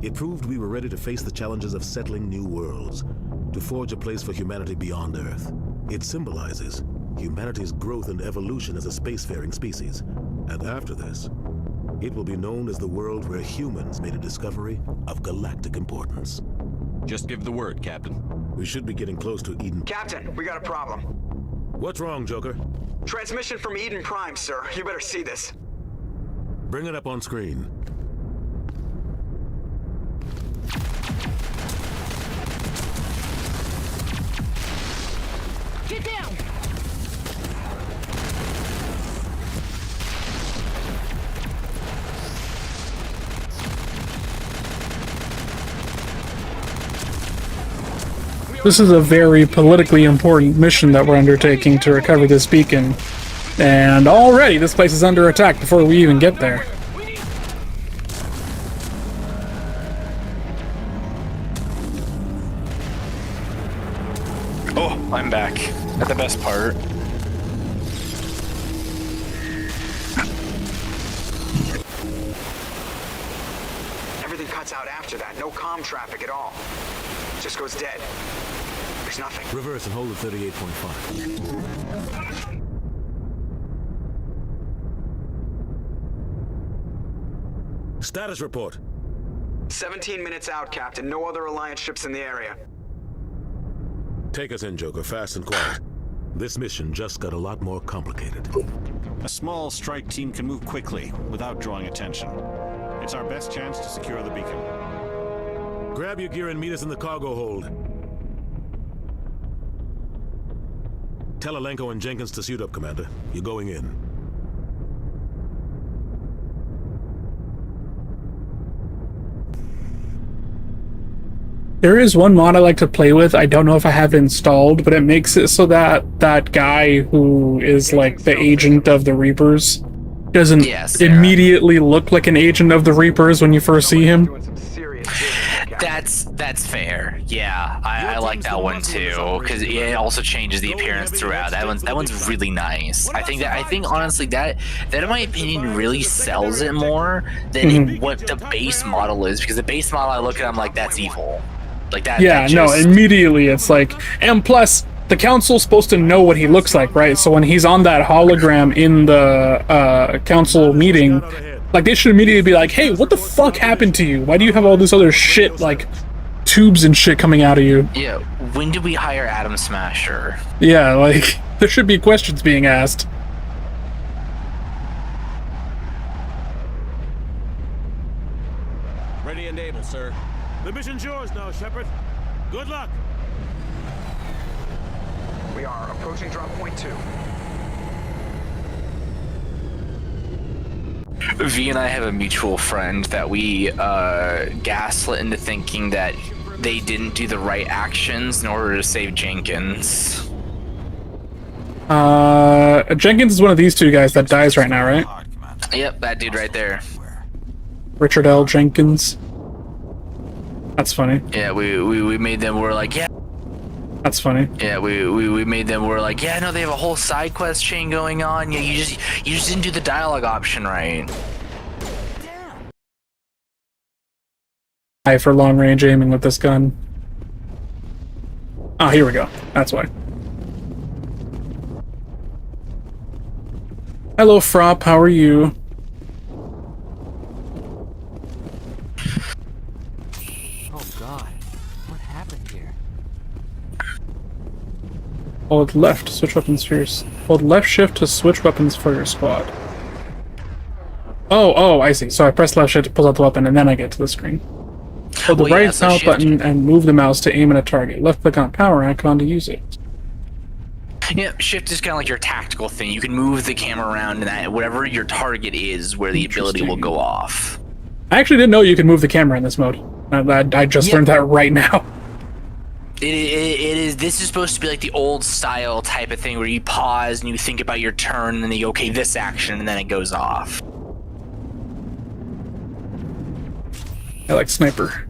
It proved we were ready to face the challenges of settling new worlds, to forge a place for humanity beyond Earth. It symbolizes humanity's growth and evolution as a spacefaring species. And after this, it will be known as the world where humans made a discovery of galactic importance. Just give the word, Captain. We should be getting close to Eden. Captain, we got a problem. What's wrong, Joker? Transmission from Eden Prime, sir. You better see this. Bring it up on screen. Get down! This is a very politically important mission that we're undertaking to recover this beacon. And already this place is under attack before we even get there. Oh, I'm back. At the best part. Everything cuts out after that. No comm traffic at all. Just goes dead. There's nothing. Reverse and hold at 38.5. Status report. 17 minutes out, Captain. No other Alliance ships in the area. Take us in, Joker, fast and quiet. This mission just got a lot more complicated. A small strike team can move quickly without drawing attention. It's our best chance to secure the beacon. Grab your gear and meet us in the cargo hold. Tell Alenko and Jenkins to suit up, Commander. You're going in. There is one mod I like to play with. I don't know if I have it installed, but it makes it so that that guy who is like the agent of the Reapers doesn't immediately look like an agent of the Reapers when you first see him. That's fair. Yeah, I like that one too, because it also changes the appearance throughout. That one's really nice. I think honestly that in my opinion really sells it more than what the base model is, because the base model I look at, I'm like, that's evil. Like that. Yeah, no, immediately it's like, and plus the council's supposed to know what he looks like, right? So when he's on that hologram in the council meeting, like they should immediately be like, hey, what the fuck happened to you? Why do you have all this other shit, like tubes and shit coming out of you? Yeah, when did we hire Atom Smasher? Yeah, like there should be questions being asked. Ready and able, sir. The mission's yours now, Shepard. Good luck. We are approaching drop point 2. V and I have a mutual friend that we gaslit into thinking that they didn't do the right actions in order to save Jenkins. Jenkins is one of these two guys that dies right now, right? Yep, that dude right there. Richard L. Jenkins. That's funny. Yeah, we made them, we're like, yeah. That's funny. Yeah, we made them, we're like, yeah, no, they have a whole side quest chain going on. Yeah, you just didn't do the dialogue option right. Eye for long range aiming with this gun. Ah, here we go. That's why. Hello, Frop. How are you? Oh God, what happened here? Hold left to switch weapons for your... Hold left shift to switch weapons for your squad. Oh, I see. So I press left shift to pull out the weapon, and then I get to the screen. Hold the right mouse button and move the mouse to aim at a target. Left click on power icon to use it. Yeah, shift is kind of like your tactical thing. You can move the camera around, and that whatever your target is, where the ability will go off. I actually didn't know you could move the camera in this mode. I just learned that right now. It is. This is supposed to be like the old style type of thing where you pause and you think about your turn, and then you go, okay, this action, and then it goes off. I like sniper.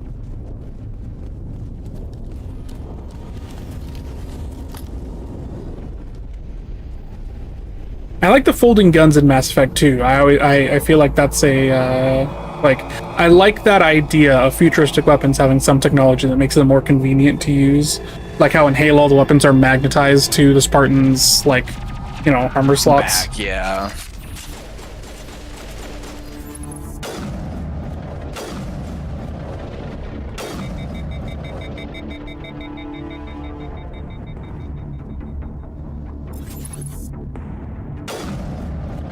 I like the folding guns in Mass Effect 2. I feel like that's a I like that idea of futuristic weapons having some technology that makes them more convenient to use. Like how in Halo the weapons are magnetized to the Spartans, like, you know, armor slots. Back, yeah.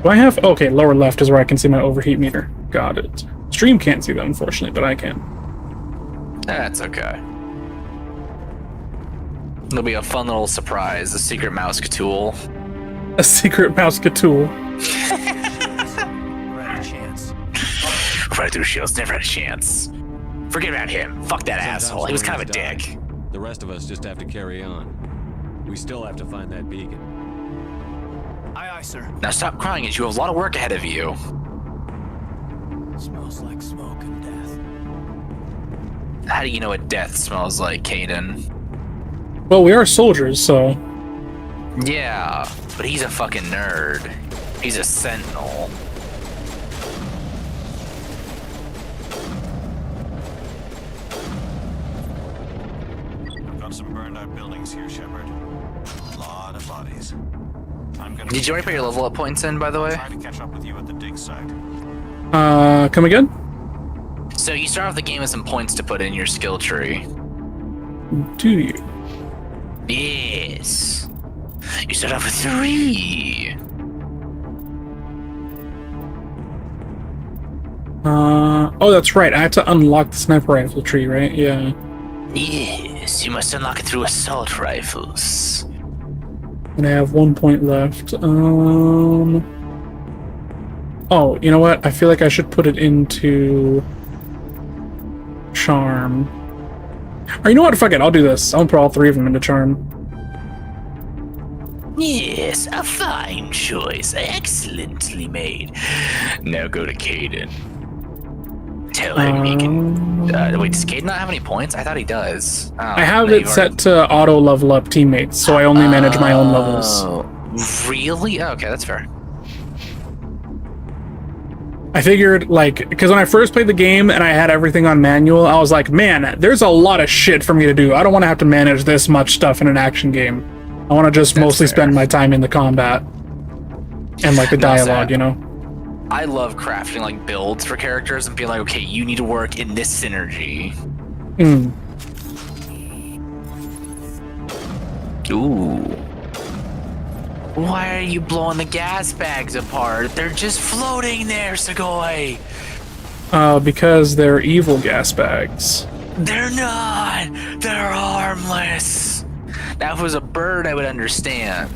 Do I have... Okay, lower left is where I can see my overheat meter. Got it. Stream can't see that, unfortunately, but I can. That's okay. It'll be a fun little surprise. A secret mouse tool. A secret mouse tool. Never had a chance. Right through shields, never had a chance. Forget about him. Fuck that asshole. He was kind of a dick. The rest of us just have to carry on. We still have to find that beacon. Aye, aye, sir. Now stop crying, as you have a lot of work ahead of you. Smells like smoke and death. How do you know what death smells like, Kaidan? Well, we are soldiers, so... Yeah, but he's a fucking nerd. He's a sentinel. I've got some burned out buildings here, Shepard. A lot of bodies. Did you already put your level up points in, by the way? Try to catch up with you at the dig site. Come again? So you start off the game with some points to put in your skill tree. Do you? Yes. You start off with 3. Oh, that's right. I have to unlock the sniper rifle tree, right? Yeah. Yes, you must unlock it through assault rifles. And I have 1 point left. Oh, you know what? I feel like I should put it into charm. Or you know what? Fuck it. I'll do this. I'll put all 3 of them into charm. Yes, a fine choice. Excellently made. Now go to Kaidan. Tell him he can... wait, does Kaidan not have any points? I thought he does. Oh, I have it set to auto level up teammates, so I only manage my own levels. Really? Okay, that's fair. I figured, like, because when I first played the game and I had everything on manual, I was like, man, there's a lot of shit for me to do. I don't want to have to manage this much stuff in an action game. I want to just mostly spend my time in the combat and, like, the dialogue, you know? I love crafting, like, builds for characters and being like, okay, you need to work in this synergy. Ooh. Why are you blowing the gas bags apart? They're just floating there, Segoy! Because they're evil gas bags. They're not! They're harmless! Now, if it was a bird, I would understand.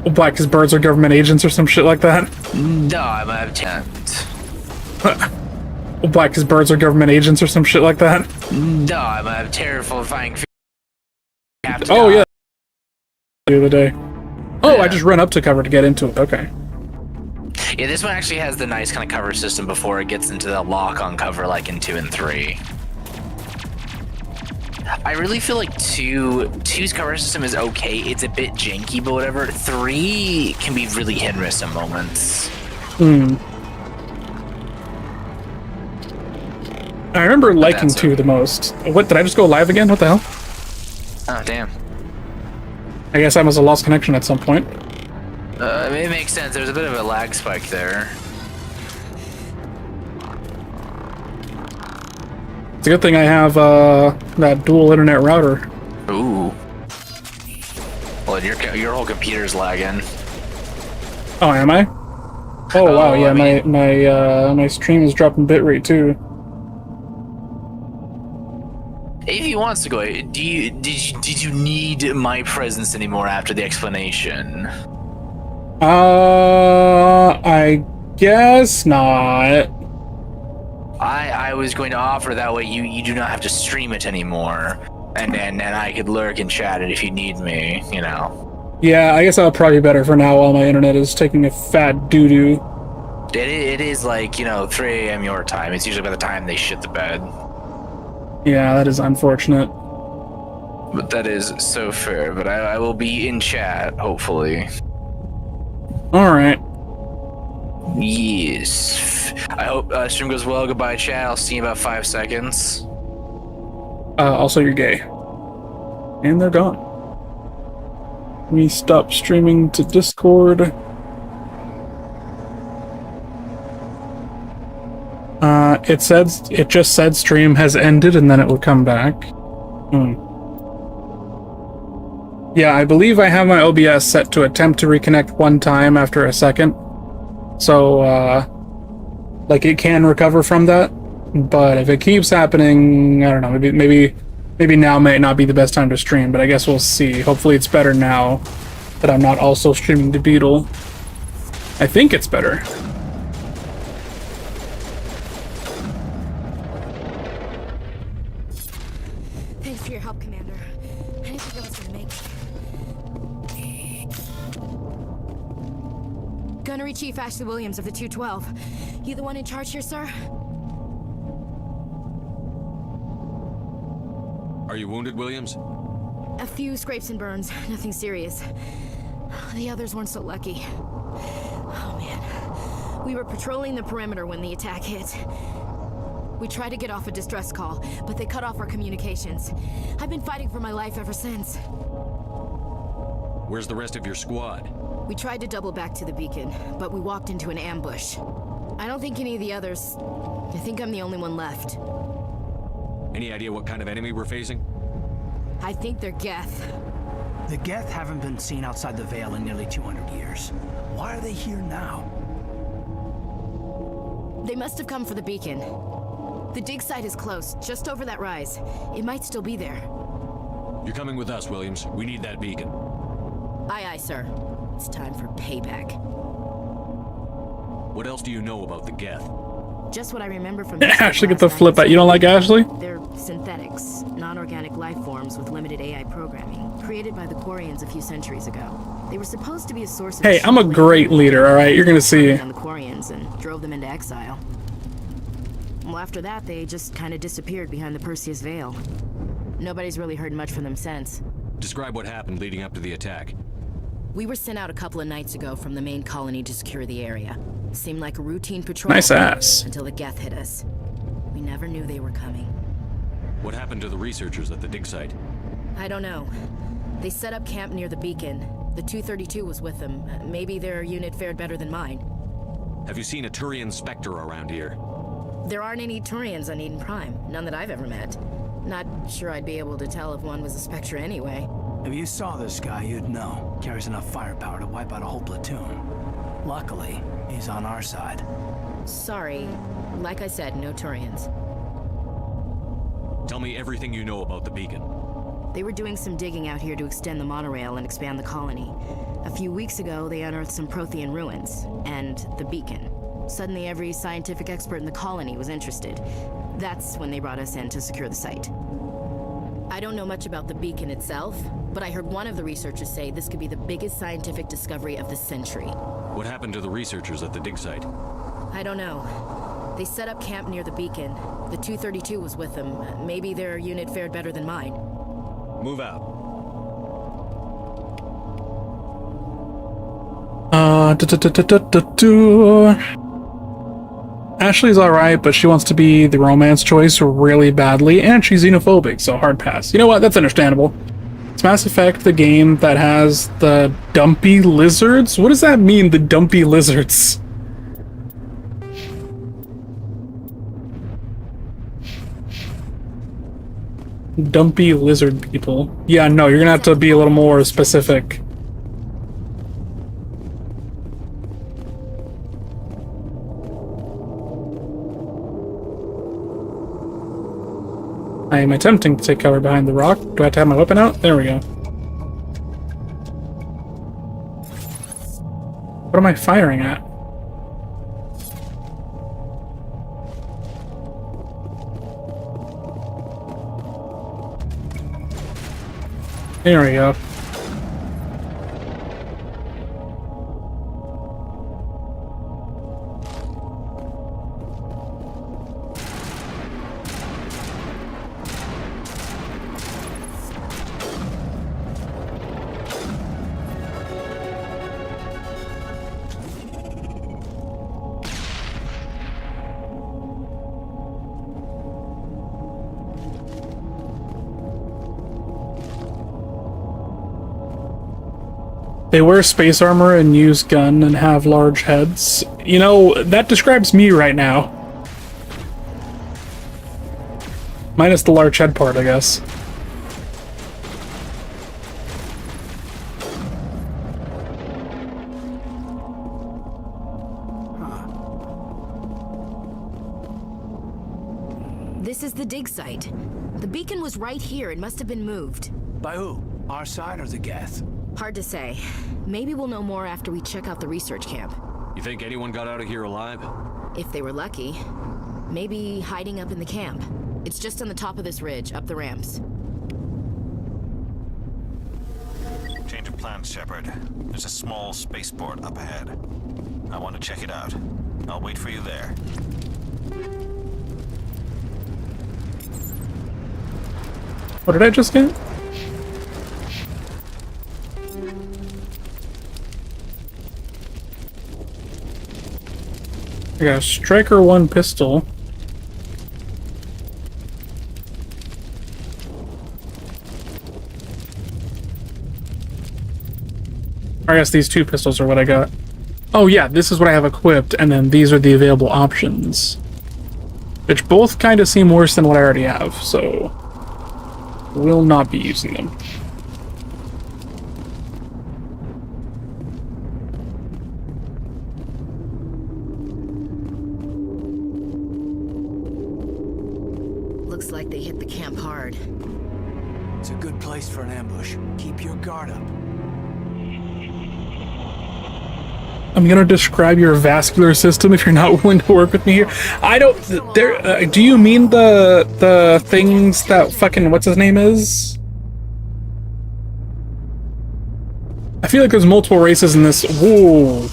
Black, because birds are government agents or some shit like that? No, I'm a tent. Black, because birds are government agents or some shit like that? No, I'm a terrifying... Oh, yeah. The other day. Oh, yeah. I just ran up to cover to get into it. Okay. Yeah, this one actually has the nice kind of cover system before it gets into the lock on cover like in 2 and 3. I really feel like 2's cover system is okay. It's a bit janky, but whatever. 3 can be really hit and miss at moments. I remember liking 2 the most. What, did I just go live again? What the hell? Oh, damn. I guess I must have lost connection at some point. It makes sense. There's a bit of a lag spike there. It's a good thing I have that dual internet router. Ooh. Well, your whole computer's lagging. Oh, am I? Oh wow, yeah, my stream is dropping bitrate too. If he wants to go, did you need my presence anymore after the explanation? I guess not. I was going to offer that way you do not have to stream it anymore, and I could lurk and chat it if you need me, you know. Yeah, I guess that'll probably be better for now while my internet is taking a fat doo-doo. It is like, 3 a.m. your time. It's usually by the time they shit the bed. Yeah, that is unfortunate. But that is so fair. But I will be in chat, hopefully. Alright. Yes. I hope stream goes well. Goodbye, chat. I'll see you in about 5 seconds. Also, you're gay. And they're gone. We stop streaming to Discord. It just said stream has ended, and then it would come back. Yeah, I believe I have my OBS set to attempt to reconnect one time after a second. So, like, it can recover from that. But if it keeps happening, I don't know, maybe now might not be the best time to stream, but I guess we'll see. Hopefully it's better now that I'm not also streaming to Beetle. I think it's better. Thanks for your help, Commander. I didn't think I was gonna make it. Gunnery Chief Ashley Williams of the 212. You the one in charge here, sir? Are you wounded, Williams? A few scrapes and burns, nothing serious. The others weren't so lucky. Oh man. We were patrolling the perimeter when the attack hit. We tried to get off a distress call, but they cut off our communications. I've been fighting for my life ever since. Where's the rest of your squad? We tried to double back to the beacon, but we walked into an ambush. I don't think any of the others... I think I'm the only one left. Any idea what kind of enemy we're facing? I think they're Geth. The Geth haven't been seen outside the Veil in nearly 200 years. Why are they here now? They must have come for the beacon. The dig site is close, just over that rise. It might still be there. You're coming with us, Williams. We need that beacon. Aye, aye, sir. It's time for payback. What else do you know about the Geth? Just what I remember from Ashley, get the flip out. You don't like Ashley? They're synthetics, non-organic life forms with limited AI programming, created by the Quarians a few centuries ago. They were supposed to be a source of... Hey, I'm a great leader, alright? You're gonna see. ...on the Quarians and drove them into exile. Well, after that, they just kind of disappeared behind the Perseus Veil. Nobody's really heard much from them since. Describe what happened leading up to the attack. We were sent out a couple of nights ago from the main colony to secure the area. Seemed like a routine patrol. Nice ass. Until the Geth hit us. We never knew they were coming. What happened to the researchers at the dig site? I don't know. They set up camp near the beacon. The 232 was with them. Maybe their unit fared better than mine. Have you seen a Turian Spectre around here? There aren't any Turians on Eden Prime. None that I've ever met. Not sure I'd be able to tell if one was a Spectre anyway. If you saw this guy, you'd know. Carries enough firepower to wipe out a whole platoon. Luckily, he's on our side. Sorry. Like I said, no Turians. Tell me everything you know about the beacon. They were doing some digging out here to extend the monorail and expand the colony. A few weeks ago, they unearthed some Prothean ruins, and the beacon. Suddenly, every scientific expert in the colony was interested. That's when they brought us in to secure the site. I don't know much about the beacon itself, but I heard one of the researchers say this could be the biggest scientific discovery of the century. What happened to the researchers at the dig site? I don't know. They set up camp near the beacon. The 232 was with them. Maybe their unit fared better than mine. Move out. Ashley's alright, but she wants to be the romance choice really badly, and she's xenophobic, so hard pass. You know what? That's understandable. It's Mass Effect, the game that has the dumpy lizards? What does that mean, the dumpy lizards? Dumpy lizard people. Yeah, no, you're gonna have to be a little more specific. I am attempting to take cover behind the rock. Do I have to have my weapon out? There we go. What am I firing at? There we go. They wear space armor and use gun and have large heads. You know, that describes me right now. Minus the large head part, I guess. This is the dig site. The beacon was right here. It must have been moved. By who? Our side or the Geth? Hard to say. Maybe we'll know more after we check out the research camp. You think anyone got out of here alive? If they were lucky. Maybe hiding up in the camp. It's just on the top of this ridge, up the ramps. Change of plans, Shepard. There's a small spaceport up ahead. I want to check it out. I'll wait for you there. What did I just get? I got a Striker 1 pistol. I guess these 2 pistols are what I got. Oh yeah, this is what I have equipped, and then these are the available options. Which both kind of seem worse than what I already have, so... will not be using them. Looks like they hit the camp hard. It's a good place for an ambush. Keep your guard up. I'm gonna describe your vascular system if you're not willing to work with me here. I don't... There. Do you mean the things that fucking... what's his name is? I feel like there's multiple races in this... Whoa.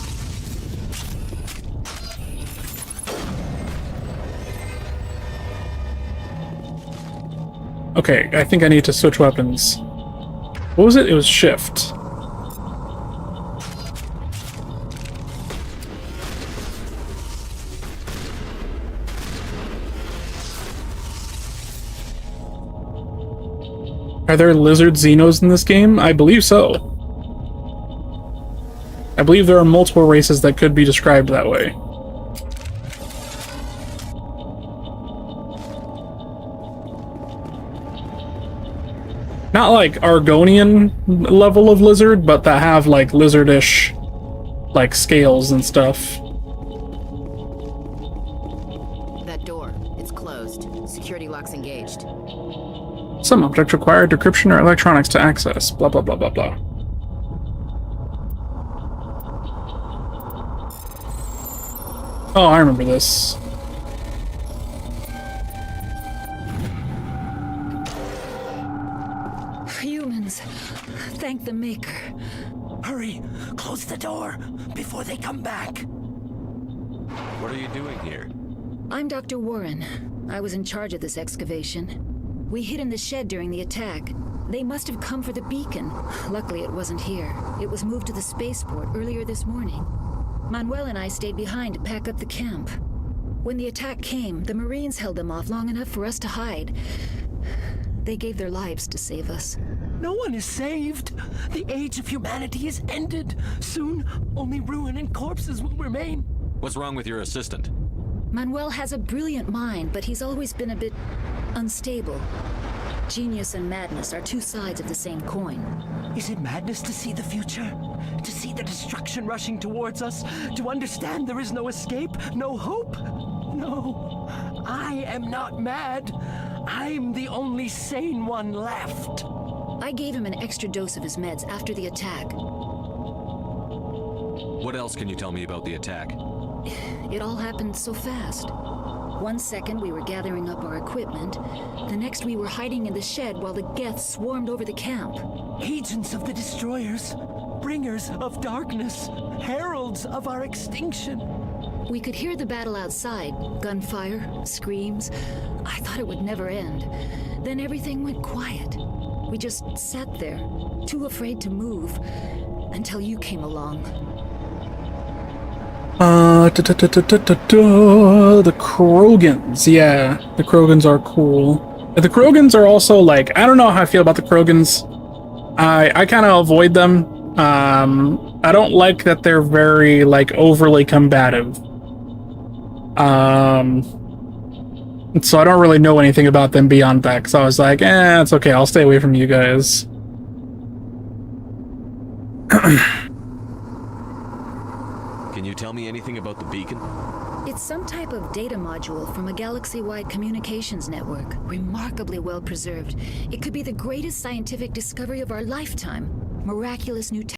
Okay, I think I need to switch weapons. What was it? It was shift. Are there lizard Xenos in this game? I believe so. I believe there are multiple races that could be described that way. Not like Argonian level of lizard, but that have like lizardish like scales and stuff. That door, it's closed. Security lock's engaged. Some objects require decryption or electronics to access. Blah blah blah blah blah. Oh, I remember this. Humans, thank the Maker. Hurry! Close the door before they come back. What are you doing here? I'm Dr. Warren. I was in charge of this excavation. We hid in the shed during the attack. They must have come for the beacon. Luckily, it wasn't here. It was moved to the spaceport earlier this morning. Manuel and I stayed behind to pack up the camp. When the attack came, the Marines held them off long enough for us to hide. They gave their lives to save us. No one is saved. The age of humanity is ended. Soon, only ruin and corpses will remain. What's wrong with your assistant? Manuel has a brilliant mind, but he's always been a bit unstable. Genius and madness are 2 sides of the same coin. Is it madness to see the future? To see the destruction rushing towards us? To understand there is no escape? No hope? No. I am not mad. I'm the only sane one left. I gave him an extra dose of his meds after the attack. What else can you tell me about the attack? It all happened so fast. 1 second we were gathering up our equipment. The next we were hiding in the shed while the Geth swarmed over the camp. Agents of the Destroyers, bringers of darkness, heralds of our extinction. We could hear the battle outside. Gunfire, screams. I thought it would never end. Then everything went quiet. We just sat there, too afraid to move, until you came along. The Krogans. Yeah, the Krogans are cool. The Krogans are also like, I don't know how I feel about the Krogans. I kind of avoid them. I don't like that they're very, like, overly combative. So I don't really know anything about them beyond that, because I was like, it's okay, I'll stay away from you guys. Can you tell me anything about the beacon? It's some type of data module from a galaxy-wide communications network. Remarkably well preserved. It could be the greatest scientific discovery of our lifetime. Miraculous new